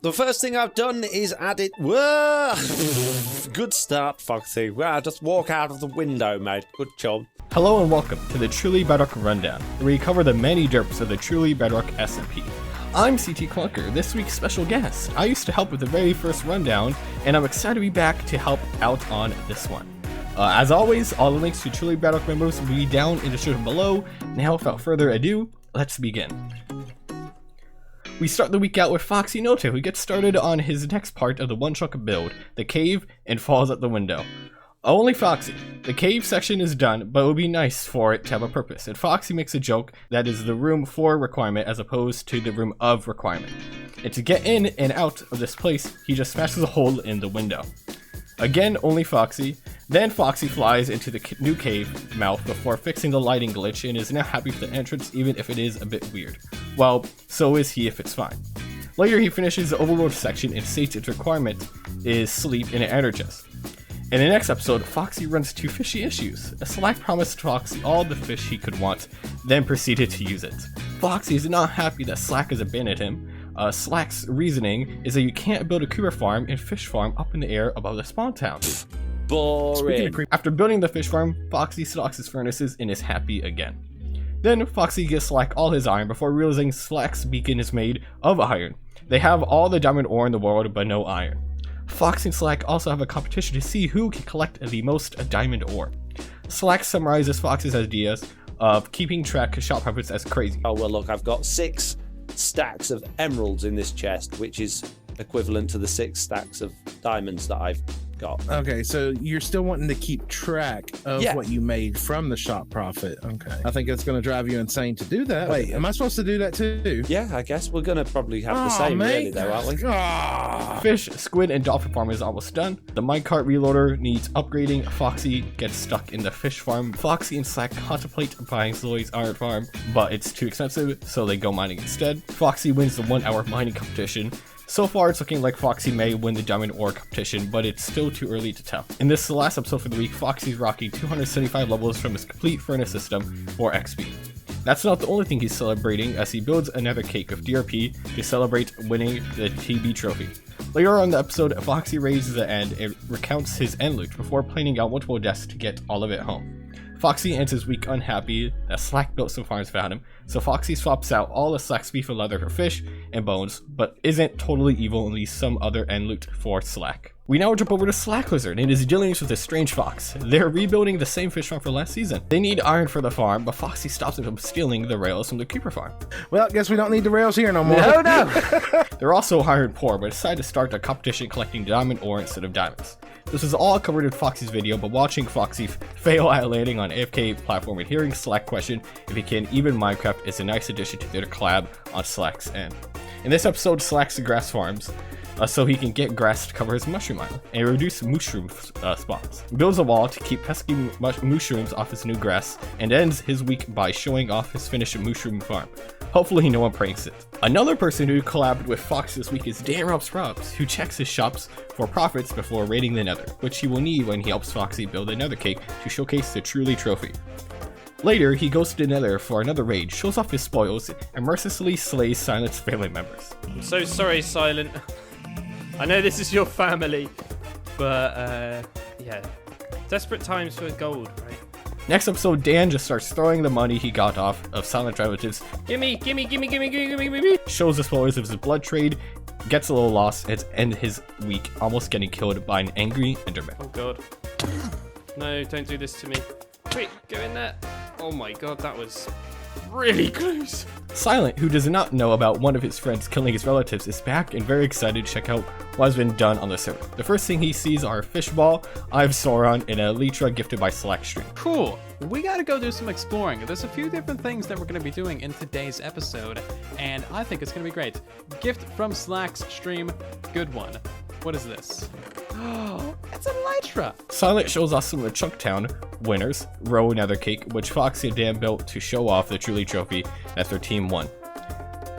The first thing I've done is added... Whoa! Good start, Foxy. Wow, just walk out of the window, mate. Good job. Hello and welcome to the Truly Bedrock Rundown, where we cover the many derps of the Truly Bedrock SMP. I'm CT Clunker, this week's special guest. I used to help with the very first rundown, and I'm excited to be back to help out on this one. As always, all the links to Truly Bedrock members will be down in the description below. Now, without further ado, let's begin. We start the week out with Foxy Noto, who gets started on his next part of the one-shot build, the cave, and falls out the window. Only Foxy. The cave section is done, but it would be nice for it to have a purpose, and Foxy makes a joke that is the room for requirement as opposed to the room of requirement. And to get in and out of this place, he just smashes a hole in the window. Again, only Foxy. Then Foxy flies into the new cave mouth before fixing the lighting glitch and is now happy with the entrance even if it is a bit weird. Well, so is he if it's fine. Later he finishes the overworld section and states its requirement is sleep and energize. In the next episode, Foxy runs into fishy issues. Slack promised Foxy all the fish he could want, then proceeded to use it. Foxy is not happy that Slack has abandoned him. Slack's reasoning is that you can't build a creeper farm and fish farm up in the air above the spawn town. Boring. After building the fish farm, Foxy stocks his furnaces and is happy again. Then Foxy gives Slack all his iron before realizing Slack's beacon is made of iron. They have all the diamond ore in the world but no iron. Foxy and Slack also have a competition to see who can collect the most diamond ore. Slack summarizes Foxy's ideas of keeping track of shop profits as crazy. Oh, well, look, I've got 6 stacks of emeralds in this chest, which is equivalent to the 6 stacks of diamonds that I've got. Okay, so you're still wanting to keep track of what you made from the shop profit. Okay. I think it's going to drive you insane to do that. Wait, am I supposed to do that too? Yeah, I guess we're going to probably have the same, really, though, aren't we? Fish, squid, and dolphin farm is almost done. The minecart reloader needs upgrading. Foxy gets stuck in the fish farm. Foxy and Slack contemplate buying Zoe's iron farm, but it's too expensive, so they go mining instead. Foxy wins the 1-hour mining competition. So far, it's looking like Foxy may win the diamond ore competition, but it's still too early to tell. In this last episode for the week, Foxy's rocking 275 levels from his complete furnace system for XP. That's not the only thing he's celebrating, as he builds another cake of DRP to celebrate winning the TB trophy. Later on in the episode, Foxy raises the end and recounts his end loot before planning out multiple deaths to get all of it home. Foxy ends his week unhappy that Slack built some farms without him, so Foxy swaps out all of Slack's beef and leather for fish and bones, but isn't totally evil and leaves some other end loot for Slack. We now jump over to Slack Lizard and his dealings with a strange fox. They're rebuilding the same fish farm for last season. They need iron for the farm, but Foxy stops them from stealing the rails from the creeper farm. Well, guess we don't need the rails here no more. No. They're also iron poor, but decide to start a competition collecting diamond ore instead of diamonds. This is all covered in Foxy's video, but watching Foxy fail at landing on AFK platform and hearing Slack question if he can even Minecraft is a nice addition to their collab on Slack's end. In this episode, Slack's grass farms, so he can get grass to cover his mushroom island and reduce mushroom spawns. Builds a wall to keep pesky mushrooms off his new grass, and ends his week by showing off his finished mushroom farm. Hopefully no one pranks it. Another person who collabed with Fox this week is Dan Robs, who checks his shops for profits before raiding the nether, which he will need when he helps Foxy build another cake to showcase the Truly trophy. Later, he goes to the nether for another raid, shows off his spoils, and mercilessly slays Silent's family members. I'm so sorry, Silent. I know this is your family, but yeah. Desperate times for gold, right? Next episode, Dan just starts throwing the money he got off of Silent relatives. Gimme. Shows the spoilers of his blood trade, gets a little lost, and ends his week almost getting killed by an angry Enderman. Oh god. No, don't do this to me. Quick, go in there. Oh my god, that was really close. Silent, who does not know about one of his friends killing his relatives, is back and very excited to check out what has been done on the server. The first thing he sees are a fishball, Eye of Sauron, and a Elytra gifted by Slackstream. Cool. We gotta go do some exploring. There's a few different things that we're gonna be doing in today's episode, and I think it's gonna be great. Gift from Slackstream, good one. What is this? Oh, it's a Elytra. Silent shows us some of the Chunktown winners, Row Nether Cake, which Foxy and Dan built to show off the Truly trophy that their team won.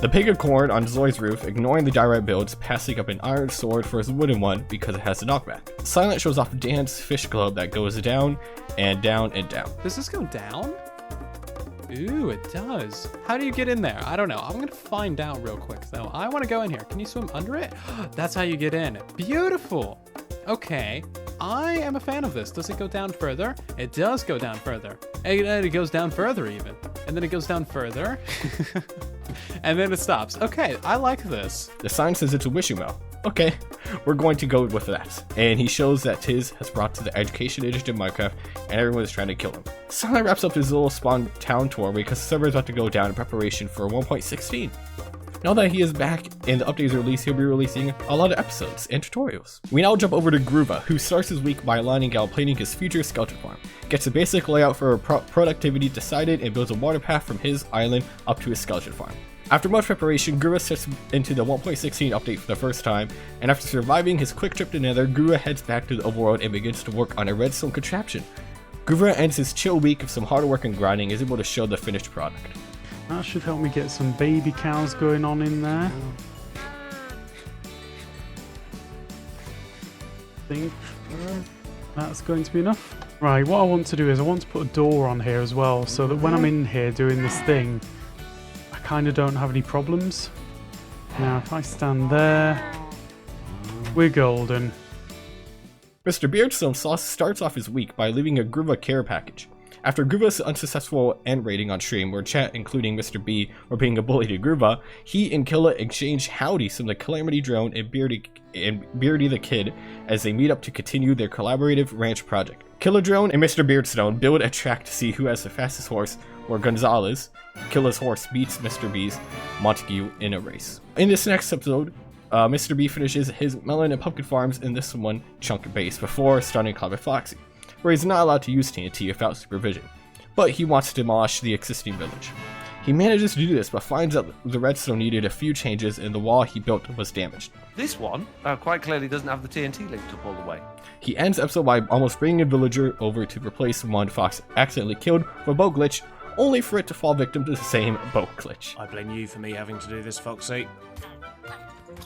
The pig of corn on Zoe's roof, ignoring the direct builds, passing up an iron sword for his wooden one because it has a knockback. Silent shows off Dan's fish globe that goes down and down and down. Does this go down? Ooh, it does. How do you get in there? I don't know. I'm gonna find out real quick though. I wanna go in here. Can you swim under it? That's how you get in. Beautiful. Okay, I am a fan of this. Does it go down further? It does go down further. And it goes down further even. And then it goes down further. And then it stops. Okay, I like this. The sign says it's a wishing well. Okay, we're going to go with that. And he shows that Tiz has brought to the education edition of Minecraft and everyone is trying to kill him. Sunlight wraps up his little spawn town tour because the server is about to go down in preparation for 1.16. Now that he is back and the update is released, he'll be releasing a lot of episodes and tutorials. We now jump over to Groova, who starts his week by lining out planning his future skeleton farm, gets a basic layout for productivity decided, and builds a water path from his island up to his skeleton farm. After much preparation, Groova steps into the 1.16 update for the first time, and after surviving his quick trip to Nether, Groova heads back to the overworld and begins to work on a redstone contraption. Groova ends his chill week of some hard work and grinding and is able to show the finished product. That should help me get some baby cows going on in there. I think that's going to be enough. Right, what I want to do is I want to put a door on here as well, so that when I'm in here doing this thing, I kind of don't have any problems. Now, if I stand there, we're golden. Mr. Beardstone starts off his week by leaving a Groova care package. After Groova's unsuccessful end rating on stream, where chat, including Mr. B, were being a bully to Groova, he and Killa exchange howdies from the Calamity Drone and Beardy the Kid as they meet up to continue their collaborative ranch project. Killa Drone and Mr. Beardstone build a track to see who has the fastest horse, where Gonzalez, Killa's horse, beats Mr. B's Montague in a race. In this next episode, Mr. B finishes his melon and pumpkin farms in this one chunk of base before starting Cloud Foxy, where he's not allowed to use TNT without supervision, but he wants to demolish the existing village. He manages to do this, but finds out the redstone needed a few changes and the wall he built was damaged. This one quite clearly doesn't have the TNT linked up all the way. He ends the episode by almost bringing a villager over to replace one Fox accidentally killed for a bow glitch, only for it to fall victim to the same bow glitch. I blame you for me having to do this, Foxy.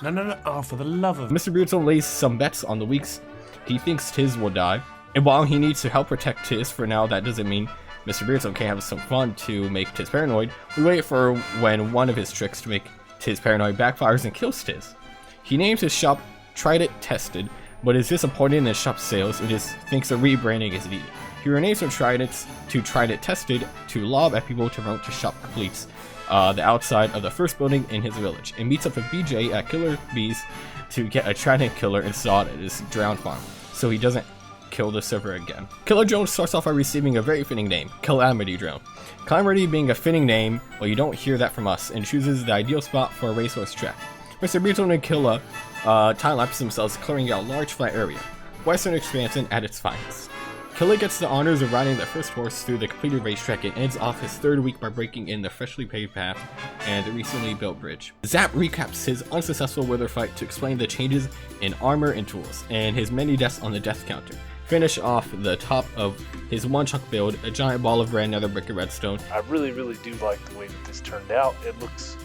No. Oh, for the love of... Mr. Beardstone lays some bets on the weeks he thinks Tiz will die, and while he needs to help protect Tiz for now, that doesn't mean Mr. Beardstone can't have some fun to make Tiz paranoid. We wait for when one of his tricks to make Tiz paranoid backfires and kills Tiz. He names his shop Tried It Tested, but is disappointed in his shop sales and thinks a rebranding is needed. He renames from Tried It to Tried It Tested to lob at people to promote to shop completes the outside of the first building in his village, and meets up with BJ at Killer Bees to get a Trident killer installed at his drowned farm, so he doesn't kill the server again. Killer Drone starts off by receiving a very fitting name, Calamity Drone. Calamity being a fitting name, well, you don't hear that from us, and chooses the ideal spot for a racehorse track. Mr. Beardstone and Killa time-lapse themselves clearing out a large flat area, Western expansion at its finest. Killa gets the honors of riding the first horse through the completed racetrack and ends off his third week by breaking in the freshly paved path and the recently built bridge. Zap recaps his unsuccessful wither fight to explain the changes in armor and tools, and his many deaths on the death counter. Finish off the top of his one chunk build, a giant ball of red nether brick and redstone. I really do like the way that this turned out. It looks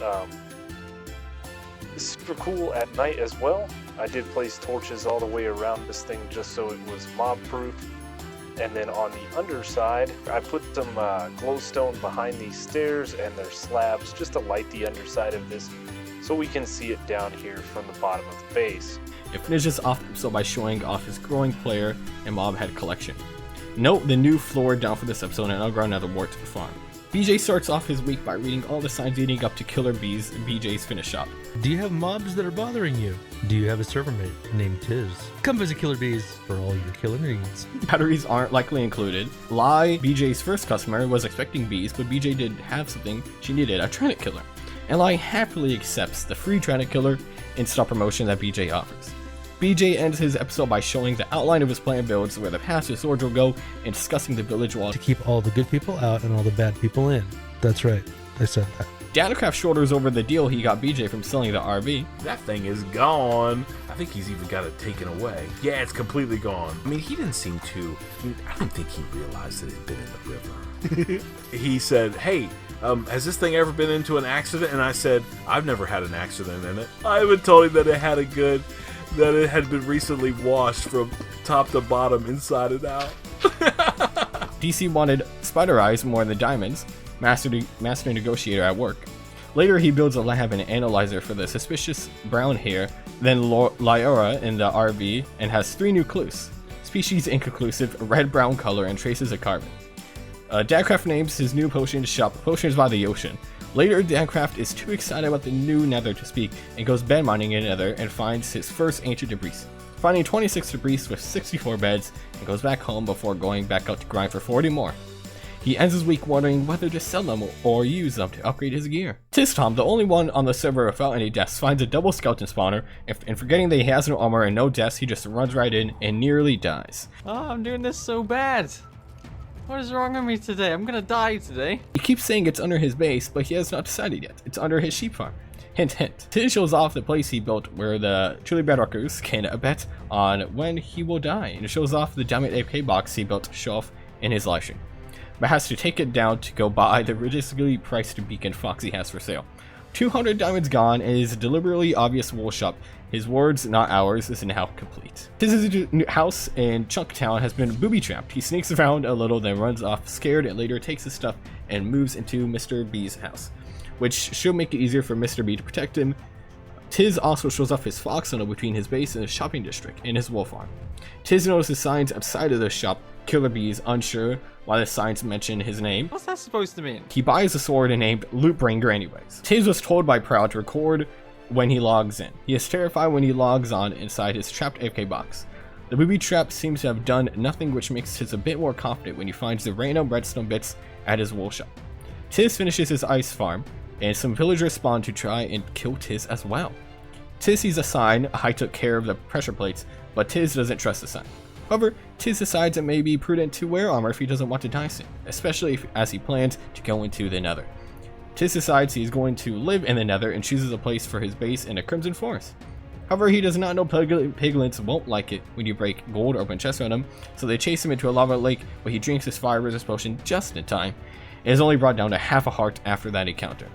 super cool at night as well. I did place torches all the way around this thing just so it was mob proof. And then on the underside, I put some glowstone behind these stairs and their slabs just to light the underside of this so we can see it down here from the bottom of the base. It finishes off the episode by showing off his growing player and mob head collection. Note the new floor down for this episode and underground nether wart to the farm. BJ starts off his week by reading all the signs leading up to Killer Bees and BJ's finish shop. Do you have mobs that are bothering you? Do you have a server mate named Tiz? Come visit Killer Bees for all your killer needs. Batteries aren't likely included. Lai, BJ's first customer, was expecting bees, but BJ did have something she needed, a Trident killer. And Lai happily accepts the free Trident killer install promotion that BJ offers. BJ ends his episode by showing the outline of his planned builds, where the paths to swords will go, and discussing the village wall to keep all the good people out and all the bad people in. That's right, I said that. TyCraft shoulders over the deal he got BJ from selling the RV. That thing is gone. I think he's even got it taken away. Yeah, it's completely gone. I mean, he didn't seem to... I don't think he realized that it had been in the river. He said, hey, has this thing ever been into an accident? And I said, I've never had an accident in it. I even told him that it had that it had been recently washed from top to bottom, inside and out. DC wanted spider eyes more than diamonds. master negotiator at work. Later, he builds a lab and analyzer for the suspicious brown hair, then Lyra in the RV, and has 3 new clues. Species inconclusive, red-brown color, and traces of carbon. TyCraft names his new potion shop Potions by the Ocean. Later, TyCraft is too excited about the new nether to speak and goes bed mining in nether and finds his first ancient debris. Finding 26 debris with 64 beds and goes back home before going back out to grind for 40 more. He ends his week wondering whether to sell them or use them to upgrade his gear. Tom, the only one on the server without any deaths, finds a double skeleton spawner, and forgetting that he has no armor and no deaths, he just runs right in and nearly dies. Oh, I'm doing this so bad. What is wrong with me today? I'm gonna die today. He keeps saying it's under his base, but he has not decided yet. It's under his sheep farm. Hint, hint. Tiz shows off the place he built where the Truly Bedrockers can bet on when he will die, and it shows off the diamond AK box he built to show off in his livestream, but has to take it down to go buy the ridiculously priced beacon Foxy has for sale. 200 diamonds gone, and his deliberately obvious wool shop, his words not ours, is now complete. His house in Chunktown has been booby-trapped. He sneaks around a little, then runs off scared, and later takes his stuff and moves into Mr. B's house, which should make it easier for Mr. B to protect him. Tiz also shows off his fox tunnel between his base and his shopping district in his wool farm. Tiz notices signs outside of the shop. Killer B is unsure why the signs mention his name. What's that supposed to mean? He buys a sword named Lootbringer anyways. Tiz was told by Proud to record when he logs in. He is terrified when he logs on inside his trapped AFK box. The booby trap seems to have done nothing, which makes Tiz a bit more confident when he finds the random redstone bits at his wool shop. Tiz finishes his ice farm, and some villagers spawn to try and kill Tiz as well. Tiz sees a sign. I took care of the pressure plates, but Tiz doesn't trust the sign. However, Tiz decides it may be prudent to wear armor if he doesn't want to die soon, especially as he plans to go into the nether. Tiz decides he is going to live in the nether and chooses a place for his base in a crimson forest. However, he does not know piglins won't like it when you break gold or open chests on him, so they chase him into a lava lake where he drinks his fire resist potion just in time, and is only brought down to half a heart after that encounter.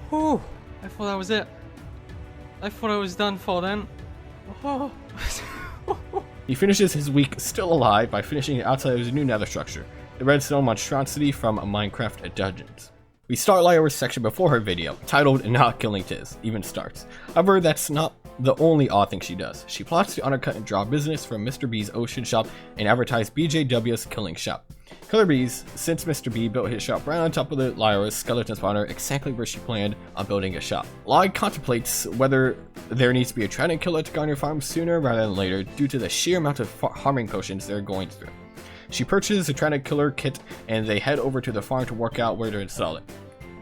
Whew, I thought that was it. I thought I was done for then. Oh. He finishes his week still alive by finishing outside of his new nether structure, the redstone monstrosity from Minecraft Dungeons. We start Lyra's section before her video, titled Not Killing Tiz, even starts. However, that's not the only odd thing she does. She plots to undercut and draw business from Mr. B's Ocean Shop and advertise BJW's Killing Shop. Killer Bees, since Mr. B built his shop right on top of the Lyra's skeleton spawner exactly where she planned on building a shop. Ly contemplates whether there needs to be a trident killer to guard your farm sooner rather than later due to the sheer amount of harming potions they're going through. She purchases a trident killer kit and they head over to the farm to work out where to install it.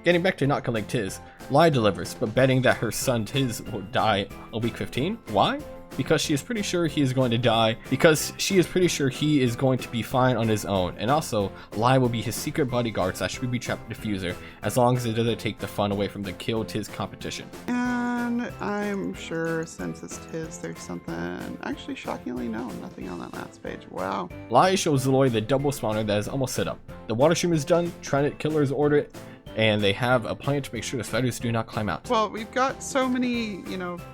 Getting back to not killing Tiz, Ly delivers, but betting that her son Tiz will die on week 15. Why? Because she is pretty sure he is going to die, because she is pretty sure he is going to be fine on his own, and also, Ly will be his secret bodyguard / booby trap diffuser, as long as it doesn't take the fun away from the kill Tiz competition. And I'm sure since it's Tiz, there's something, actually shockingly no, nothing on that last page, wow. Ly shows Zoe the double spawner that is almost set up. The water stream is done, Trident killers order it, and they have a plan to make sure the spiders do not climb out. Well, we've got so many,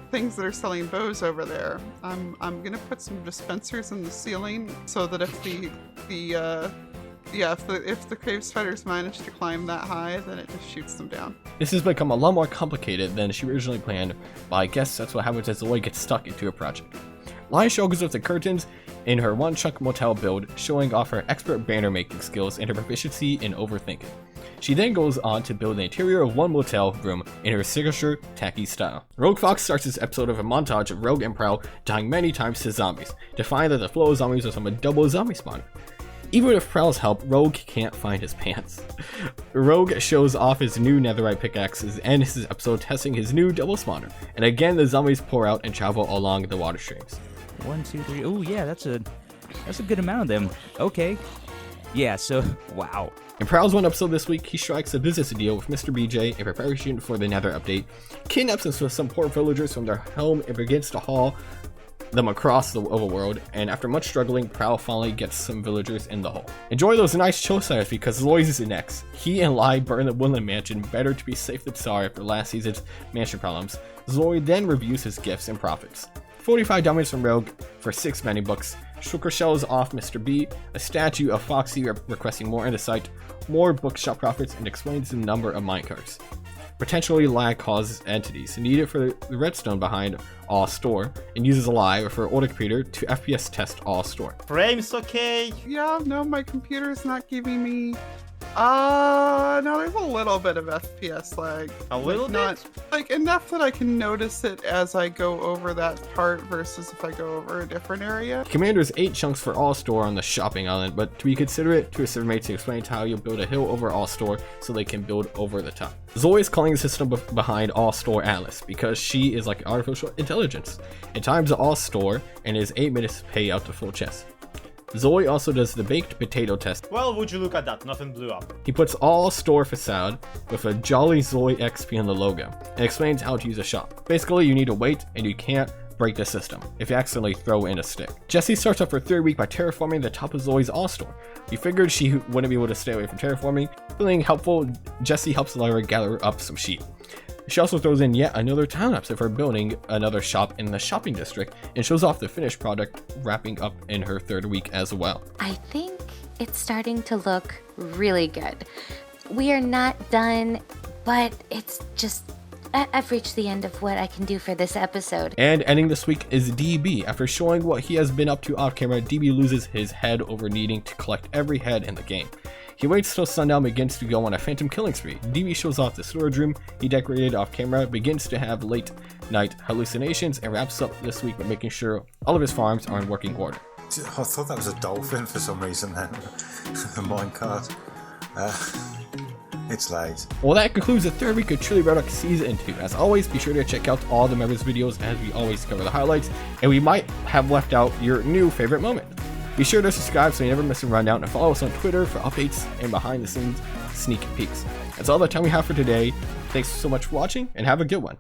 things that are selling bows over there. I'm gonna put some dispensers in the ceiling so that if if the cave spiders manage to climb that high, then it just shoots them down. This has become a lot more complicated than she originally planned, but I guess that's what happens as Zoe gets stuck into a project. Ly shows off the curtains in her one-chunk motel build, showing off her expert banner making skills and her proficiency in overthinking. She then goes on to build the interior of one motel room in her signature tacky style. Rogue Fox starts this episode of a montage of Rogue and Prowl dying many times to zombies, to find that the flow of zombies was from a double zombie spawner. Even with Prowl's help, Rogue can't find his pants. Rogue shows off his new netherite pickaxes and his episode testing his new double spawner, and again the zombies pour out and travel along the water streams. 1, 2, 3. Oh yeah, that's a good amount of them. Okay. Yeah, so wow. In Prowl's one episode this week, he strikes a business deal with Mr. BJ in preparation for the nether update, kidnaps some poor villagers from their home and begins to haul them across the overworld, and after much struggling, Prowl finally gets some villagers in the hole. Enjoy those nice chill sides because Lois is next. He and Ly burn the Woodland Mansion, better to be safe than sorry after last season's mansion problems. Zoe then reviews his gifts and profits. 45 diamonds from Rogue for 6 money books, Sugar shells off Mr. B, a statue of Foxy requesting more andesite, more bookshop profits, and explains the number of minecarts. Potentially lag causes entities needed for the redstone behind all store, and uses a live for older computer to FPS test all store. Frames okay? Yeah, no, my computer's not giving me. No, there's a little bit of FPS lag. A little bit? Like enough that I can notice it as I go over that part versus if I go over a different area. Commander's 8 chunks for all store on the shopping island, but to be considerate to a servermate to explain how you build a hill over all store so they can build over the top. Zoe is calling the system behind all store Atlas because she is like artificial intelligence. It times all store and is 8 minutes to pay out the full chest. Zoe also does the baked potato test. Well, would you look at that, nothing blew up. He puts all store facade with a Jolly Zoe XP on the logo and explains how to use a shop. Basically, you need to wait and you can't break the system if you accidentally throw in a stick. Jessie starts off her 3rd week by terraforming the top of Zoe's all-store. We figured she wouldn't be able to stay away from terraforming. Feeling helpful, Jessie helps Lyra gather up some sheep. She also throws in yet another time-lapse of her building another shop in the shopping district and shows off the finished product wrapping up in her 3rd week as well. I think it's starting to look really good. We are not done, but it's just... I've reached the end of what I can do for this episode. And ending this week is DB. After showing what he has been up to off camera, DB loses his head over needing to collect every head in the game. He waits till sundown begins to go on a phantom killing spree. DB shows off the storage room he decorated off camera, begins to have late night hallucinations, and wraps up this week by making sure all of his farms are in working order. I thought that was a dolphin for some reason then. The minecart. It's late. Well, that concludes the 3rd week of Truly Bedrock Season 2. As always, be sure to check out all the members' videos as we always cover the highlights, and we might have left out your new favorite moment. Be sure to subscribe so you never miss a rundown, and follow us on Twitter for updates and behind the scenes sneak peeks. That's all the time we have for today. Thanks so much for watching, and have a good one.